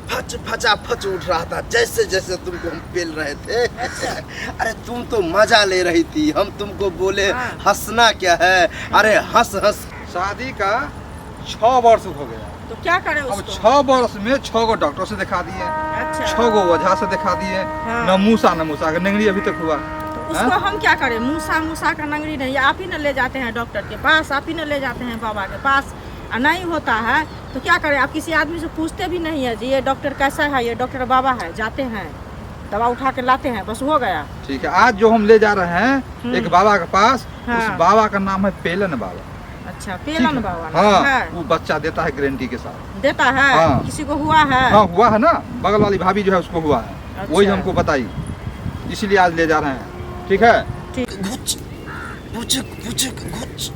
फच उठ रहा था जैसे जैसे तुमको हम पेल रहे थे। अरे तुम तो मजा ले रही थी, हम तुमको बोले हंसना क्या है, अरे हंस हंस। शादी का 6 वर्ष हो गया, तो क्या करे अब उसको? 6 वर्ष में 6 गो डॉक्टर से दिखा दिए, अच्छा। 6 गो वजह से दिखा दिए। हाँ। न मूसा का नंगड़ी अभी तक हुआ। तो उसको हम क्या करें? मूसा का नंगरी नहीं, आप ही न ले जाते हैं डॉक्टर के पास, आप ही न ले जाते हैं बाबा के पास। नहीं होता है तो क्या करें? आप किसी आदमी से पूछते भी नहीं है जी ये डॉक्टर कैसा है, ये डॉक्टर बाबा है, जाते हैं दवा उठा के लाते हैं, बस हो गया। ठीक है, आज जो हम ले जा रहे हैं एक बाबा के पास, हाँ। उस बाबा का नाम है पेलन बाबा। अच्छा, पेलन बाबा हाँ, है। वो बच्चा देता है गारंटी के साथ। देता है? हाँ। किसी को हुआ है? हाँ हुआ है ना, बगल वाली भाभी जो है उसको हुआ है। अच्छा। वही हमको बताई, इसीलिए आज ले जा रहे हैं। ठीक है, घुच पुचक पुचक घुच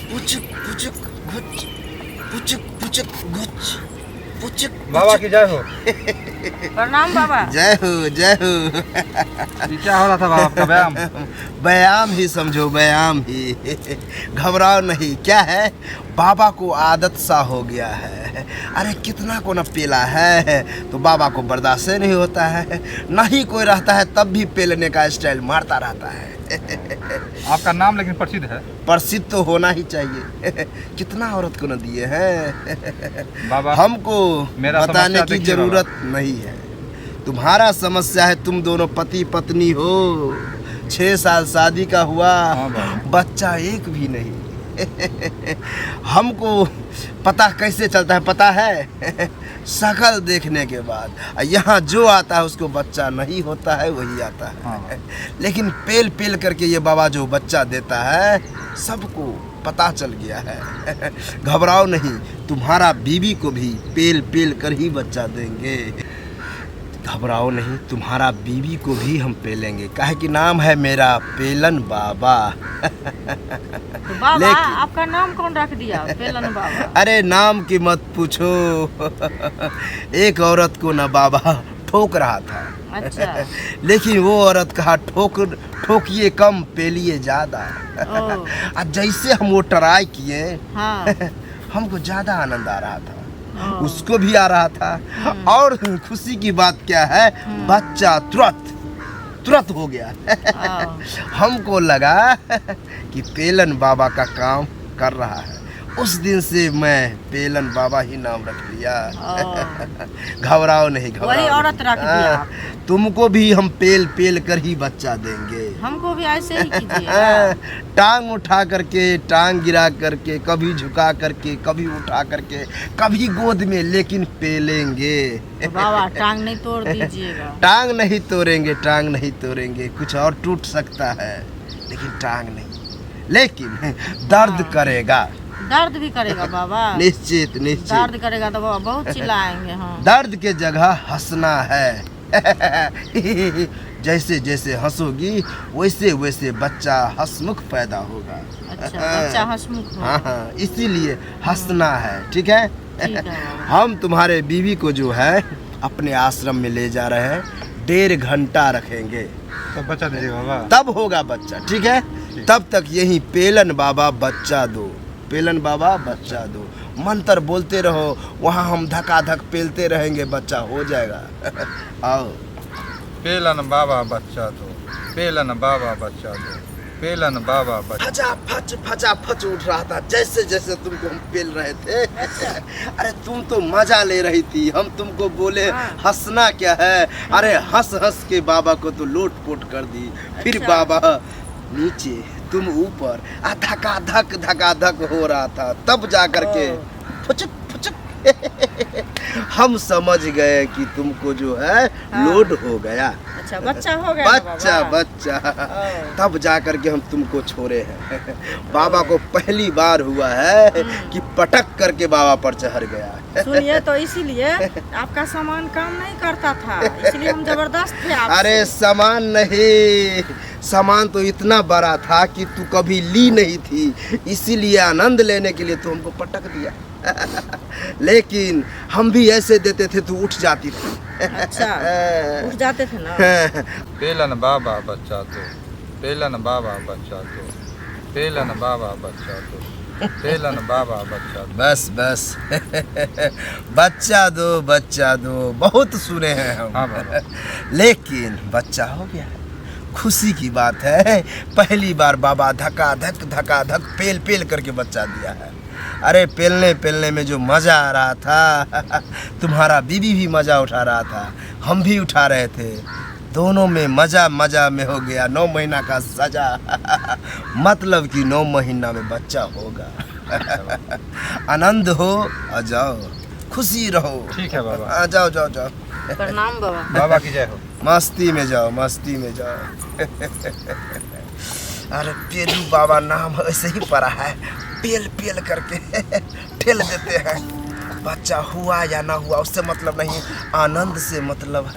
पुचक पुचक घुच पुचक पुचक घुच पुचक। बाबा की जय हो। प्रणाम बाबा। जय हो जय हो। ये क्या हो रहा था बाबा आपका व्यायाम? व्यायाम ही समझो, व्यायाम ही। घबराओ नहीं, क्या है बाबा को आदत सा हो गया है। अरे कितना को न पेला है तो बाबा को बर्दाश्त नहीं होता है, नहीं कोई रहता है तब भी पेलने का स्टाइल मारता रहता है। आपका नाम लेकिन प्रसिद्ध है। प्रसिद्ध तो होना ही चाहिए। कितना औरत को न दिए हैं। बाबा हमको मेरा बताने समस्या की देखिए जरूरत नहीं है। तुम्हारा समस्या है, तुम दोनों पति पत्नी हो, 6 साल शादी का हुआ, हाँ बाबा। बच्चा एक भी नहीं। हमको पता कैसे चलता है पता है? शकल देखने के बाद। यहाँ जो आता है उसको बच्चा नहीं होता है, वही आता है। हाँ। लेकिन पेल पेल करके ये बाबा जो बच्चा देता है सबको पता चल गया है। घबराओ नहीं, तुम्हारा बीवी को भी पेल पेल कर ही बच्चा देंगे। घबराओ नहीं, तुम्हारा बीवी को भी हम पेलेंगे, काहे कि नाम है मेरा पेलन बाबा। तो बाबा लेकिन- आपका नाम कौन रख दिया पेलन बाबा? अरे नाम की मत पूछो। एक औरत को ना बाबा ठोक रहा था। अच्छा। लेकिन वो औरत कहा ठोकिए कम पेलिए ज्यादा। ओह। और जैसे हम वो ट्राई किए हाँ। हमको ज्यादा आनंद आ रहा था, ओह। उसको भी आ रहा था। और खुशी की बात क्या है, बच्चा तुरंत हो गया। हमको लगा कि पेलन बाबा का काम कर रहा है। उस दिन से मैं पेलन बाबा ही नाम रख दिया। घबराओ नहीं, घबराओ वही औरत रख दिया। तुमको भी हम पेल पेल कर ही बच्चा देंगे। हमको भी ऐसे ही कीजिए। टांग उठा करके, टांग गिरा करके, कभी झुका करके, कभी उठा करके, कभी गोद में, लेकिन पेलेंगे। तो बाबा टांग नहीं तोड़ दीजिएगा। टांग नहीं तोड़ेंगे, टांग नहीं तोड़ेंगे। कुछ और टूट सकता है लेकिन टांग नहीं। लेकिन दर्द करेगा, दर्द भी करेगा बाबा? निश्चित निश्चित। दर्द करेगा तो बाबा बहुत चिल्लाएंगे। हाँ। दर्द के जगह हंसना है। जैसे जैसे हंसोगी वैसे वैसे बच्चा हंसमुख पैदा होगा। अच्छा, बच्चा हंसमुख हो। हाँ हाँ, इसीलिए हंसना है। ठीक है? ठीक है बाबा। हम तुम्हारे बीवी को जो है अपने आश्रम में ले जा रहे हैं, 1.5 घंटा रखेंगे, तो बच्चा दीजिए बाबा। तब होगा बच्चा। ठीक है? तब तक यही पेलन बाबा बच्चा दो, पेलन बाबा बच्चा दो, मंत्र बोलते रहो, वहाँ हम धका धक पेलते रहेंगे, बच्चा हो जाएगा। आओ। पेलन बाबा बच्चा दो, पेलन बाबा बच्चा दो, पेलन बाबा बच्चा। फचा फच उठ रहा था जैसे जैसे तुमको हम पेल रहे थे। अरे तुम तो मजा ले रही थी, हम तुमको बोले हंसना क्या है, अरे हंस हंस के बाबा को तो लोट पोट कर दी। फिर अच्छा। बाबा नीचे, तुम ऊपर, धका धक हो रहा था, तब जा करके फुचक फुचक हम समझ गए कि तुमको जो है लोड हो गया। अच्छा, बच्चा हो गया बच्चा बाबा? बच्चा। तब जा करके हम तुमको छोड़े हैं। बाबा को पहली बार हुआ है कि पटक करके बाबा पर चढ़ गया। सुनिए, तो इसीलिए आपका सामान काम नहीं करता था, इसलिए हम जबरदस्त थे आपसे। अरे सामान नहीं, सामान तो इतना बड़ा था कि तू कभी ली नहीं थी, इसीलिए आनंद लेने के लिए तू हमको पटक दिया। लेकिन हम भी ऐसे देते थे तो उठ जाती थी। अच्छा, उठ जाते थे ना। पेलन बाबा बच्चा दो, पेलन बाबा बच्चा दो, पेलन बाबा बच्चा दो, पेलन बाबा बच्चा दो। बस बस बच्चा दो बहुत सुने हैं हम। हाँ बाबा। लेकिन बच्चा हो गया, खुशी की बात है। पहली बार बाबा धका धक पेल पेल करके बच्चा दिया है। अरे पेलने में जो मज़ा आ रहा था तुम्हारा बीबी भी मज़ा उठा रहा था, हम भी उठा रहे थे, दोनों में मज़ा में हो गया 9 महीना का सजा। मतलब कि 9 महीना में बच्चा होगा। आनंद हो और जाओ, खुशी रहो। ठीक है बाबा। हाँ, जाओ जाओ जाओ, प्रणाम बाबा। बाबा की जय हो। मस्ती में जाओ, मस्ती में जाओ। अरे पेलू बाबा नाम ऐसे ही पड़ा है, पेल पेल करके ठेल देते हैं। बच्चा हुआ या ना हुआ उससे मतलब नहीं, आनंद से मतलब है।